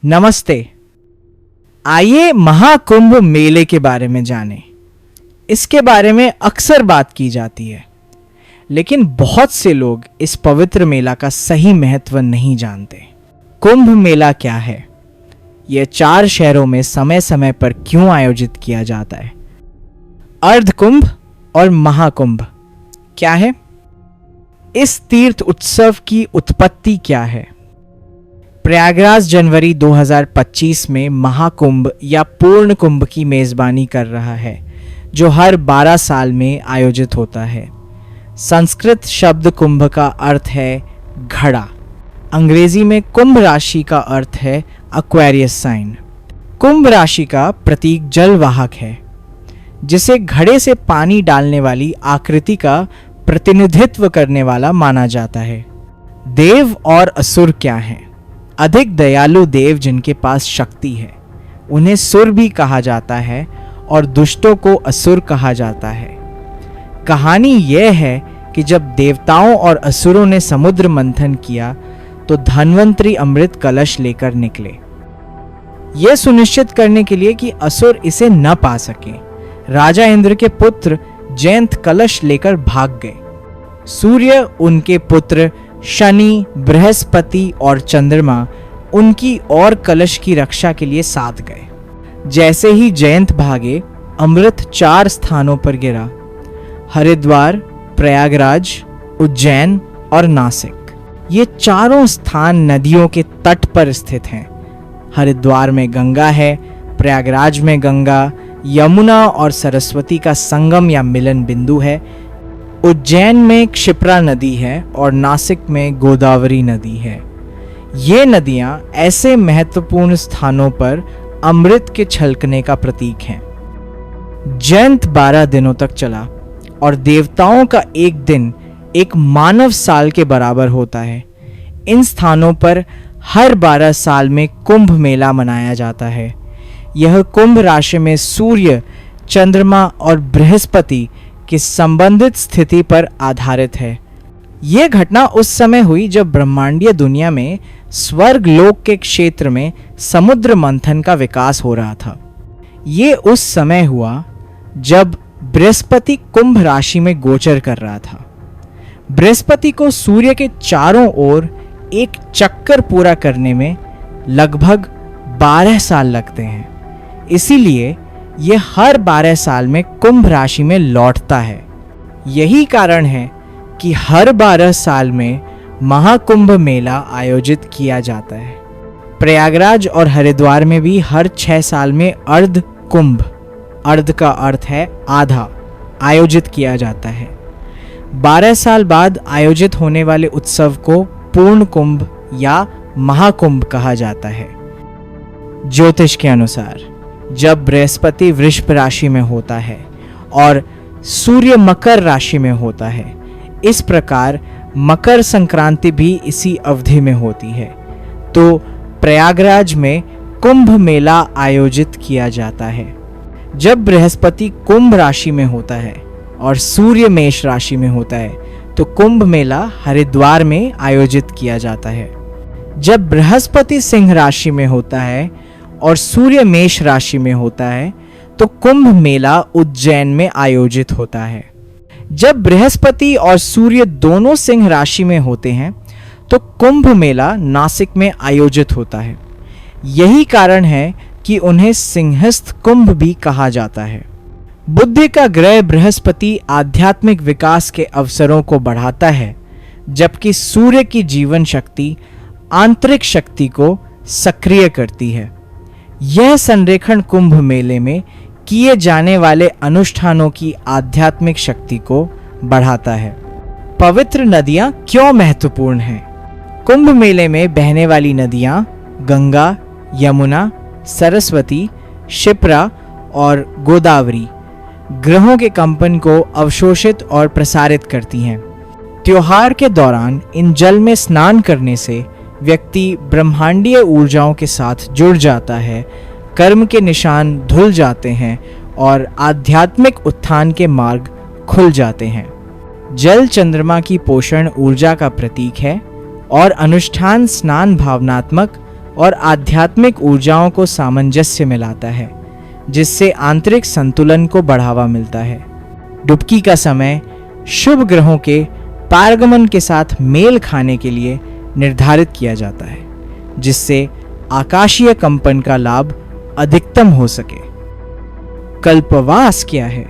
नमस्ते। आइए महाकुंभ मेले के बारे में जानें। इसके बारे में अक्सर बात की जाती है, लेकिन बहुत से लोग इस पवित्र मेला का सही महत्व नहीं जानते। कुंभ मेला क्या है? यह 4 शहरों में समय समय पर क्यों आयोजित किया जाता है? अर्ध कुंभ और महाकुंभ क्या है? इस तीर्थ उत्सव की उत्पत्ति क्या है? प्रयागराज जनवरी 2025 में महाकुंभ या पूर्ण कुंभ की मेजबानी कर रहा है, जो हर 12 साल में आयोजित होता है। संस्कृत शब्द कुंभ का अर्थ है घड़ा। अंग्रेजी में कुंभ राशि का अर्थ है एक्वेरियस साइन। कुंभ राशि का प्रतीक जलवाहक है, जिसे घड़े से पानी डालने वाली आकृति का प्रतिनिधित्व करने वाला माना जाता है। देव और असुर क्या हैं? अधिक दयालु देव जिनके पास शक्ति है, उन्हें सुर भी कहा जाता है और दुष्टों को असुर कहा जाता है। कहानी यह है कि जब देवताओं और असुरों ने समुद्र मंथन किया तो धन्वंतरी अमृत कलश लेकर निकले, यह सुनिश्चित करने के लिए कि असुर इसे न पा सके। राजा इंद्र के पुत्र जयंत कलश लेकर भाग गए। सूर्य, उनके पुत्र शनि, बृहस्पति और चंद्रमा उनकी और कलश की रक्षा के लिए साथ गए। जैसे ही जयंत भागे, अमृत 4 स्थानों पर गिरा: हरिद्वार, प्रयागराज, उज्जैन और नासिक। ये चारों स्थान नदियों के तट पर स्थित हैं। हरिद्वार में गंगा है, प्रयागराज में गंगा, यमुना और सरस्वती का संगम या मिलन बिंदु है, उज्जैन में क्षिप्रा नदी है और नासिक में गोदावरी नदी है। ये नदियां ऐसे महत्वपूर्ण स्थानों पर अमृत के छलकने का प्रतीक हैं। जयंत 12 दिनों तक चला और देवताओं का एक दिन एक मानव साल के बराबर होता है। इन स्थानों पर हर 12 साल में कुंभ मेला मनाया जाता है। यह कुंभ राशि में सूर्य, चंद्रमा और बृहस्पति की संबंधित स्थिति पर आधारित है। यह घटना उस समय हुई जब ब्रह्मांडीय दुनिया में स्वर्ग लोक के क्षेत्र में समुद्र मंथन का विकास हो रहा था। ये उस समय हुआ जब बृहस्पति कुंभ राशि में गोचर कर रहा था। बृहस्पति को सूर्य के चारों ओर एक चक्कर पूरा करने में लगभग 12 साल लगते हैं। इसीलिए यह हर 12 साल में कुंभ राशि में लौटता है। यही कारण है कि हर 12 साल में महाकुंभ मेला आयोजित किया जाता है। प्रयागराज और हरिद्वार में भी हर 6 साल में अर्ध कुंभ, अर्ध का अर्थ है आधा, आयोजित किया जाता है। 12 साल बाद आयोजित होने वाले उत्सव को पूर्ण कुंभ या महाकुंभ कहा जाता है। ज्योतिष के अनुसार जब बृहस्पति वृषभ राशि में होता है और सूर्य मकर राशि में होता है, इस प्रकार मकर संक्रांति भी इसी अवधि में होती है, तो प्रयागराज में कुंभ मेला आयोजित किया जाता है। जब बृहस्पति कुंभ राशि में होता है और सूर्य मेष राशि में होता है, तो कुंभ मेला हरिद्वार में आयोजित किया जाता है। जब बृहस्पति सिंह राशि में होता है और सूर्य मेष राशि में होता है, तो कुंभ मेला उज्जैन में आयोजित होता है। जब बृहस्पति और सूर्य दोनों सिंह राशि में होते हैं, तो कुंभ मेला नासिक में आयोजित होता है। यही कारण है कि उन्हें सिंहस्थ कुंभ भी कहा जाता है। बुद्धि का ग्रह बृहस्पति आध्यात्मिक विकास के अवसरों को बढ़ाता है, जबकि सूर्य की जीवन शक्ति आंतरिक शक्ति को सक्रिय करती है। यह संरेखण कुंभ मेले में किए जाने वाले अनुष्ठानों की आध्यात्मिक शक्ति को बढ़ाता है। पवित्र नदियां क्यों महत्वपूर्ण हैं? कुंभ मेले में बहने वाली नदियां गंगा, यमुना, सरस्वती, क्षिप्रा और गोदावरी ग्रहों के कंपन को अवशोषित और प्रसारित करती हैं। त्योहार के दौरान इन जल में स्नान करने से व्यक्ति ब्रह्मांडीय ऊर्जाओं के साथ जुड़ जाता है, कर्म के निशान धुल जाते हैं और आध्यात्मिक उत्थान के मार्ग खुल जाते हैं। जल चंद्रमा की पोषण ऊर्जा का प्रतीक है और अनुष्ठान स्नान भावनात्मक और आध्यात्मिक ऊर्जाओं को सामंजस्य में लाता है, जिससे आंतरिक संतुलन को बढ़ावा मिलता है। डुबकी का समय शुभ ग्रहों के पारगमन के साथ मेल खाने के लिए निर्धारित किया जाता है, जिससे आकाशीय कंपन का लाभ अधिकतम हो सके। कल्पवास क्या है?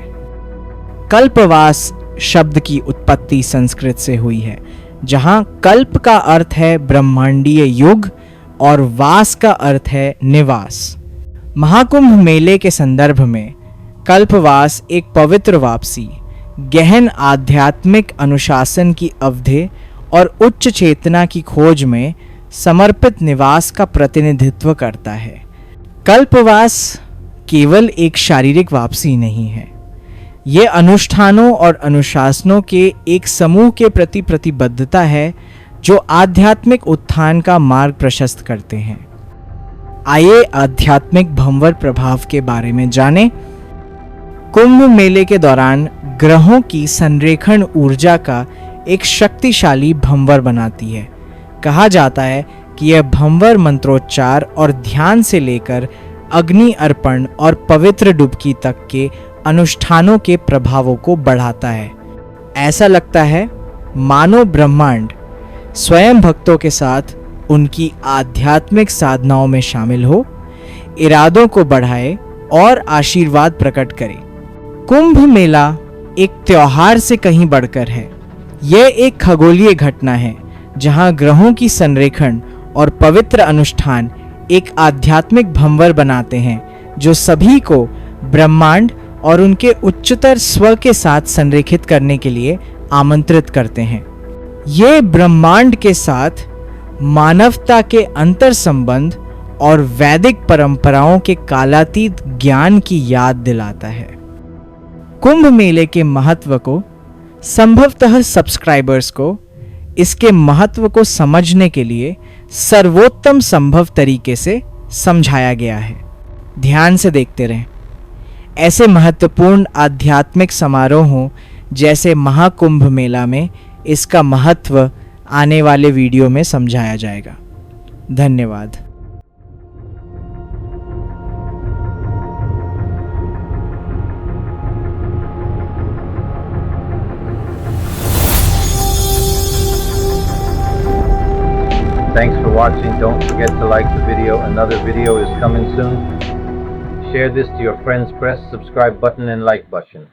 कल्पवास शब्द की उत्पत्ति संस्कृत से हुई है, जहां कल्प का अर्थ है ब्रह्मांडीय युग और वास का अर्थ है निवास। महाकुंभ मेले के संदर्भ में कल्पवास एक पवित्र वापसी, गहन आध्यात्मिक अनुशासन की अवधि और उच्च चेतना की खोज में समर्पित निवास का प्रतिनिधित्व करता है। कल्पवास केवल एक शारीरिक वापसी नहीं है, ये अनुष्ठानों और अनुशासनों के एक समूह के प्रति प्रतिबद्धता है जो आध्यात्मिक उत्थान का मार्ग प्रशस्त करते हैं। आइए आध्यात्मिक भंवर प्रभाव के बारे में जानें। कुंभ मेले के दौरान ग्रहों की संरेखण ऊर्जा का एक शक्तिशाली भंवर बनाती है। कहा जाता है कि यह भंवर मंत्रोच्चार और ध्यान से लेकर अग्नि अर्पण और पवित्र डुबकी तक के अनुष्ठानों के प्रभावों को बढ़ाता है। ऐसा लगता है मानो ब्रह्मांड स्वयं भक्तों के साथ उनकी आध्यात्मिक साधनाओं में शामिल हो, इरादों को बढ़ाए और आशीर्वाद प्रकट करे। कुंभ मेला एक त्योहार से कहीं बढ़कर है। यह एक खगोलीय घटना है जहां ग्रहों की संरेखण और पवित्र अनुष्ठान एक आध्यात्मिक भंवर बनाते हैं जो सभी को ब्रह्मांड और उनके उच्चतर स्व के साथ संरेखित करने के लिए आमंत्रित करते हैं। ये ब्रह्मांड के साथ मानवता के अंतर संबंध और वैदिक परंपराओं के कालातीत ज्ञान की याद दिलाता है। कुंभ मेले के महत्व को संभवतः सब्सक्राइबर्स को इसके महत्व को समझने के लिए सर्वोत्तम संभव तरीके से समझाया गया है। ध्यान से देखते रहें। ऐसे महत्वपूर्ण आध्यात्मिक समारोहों जैसे महाकुंभ मेला में इसका महत्व आने वाले वीडियो में समझाया जाएगा। धन्यवाद। Thanks for watching. Don't forget to like the video. Another video is coming soon. Share this to your friends. Press subscribe button and like button.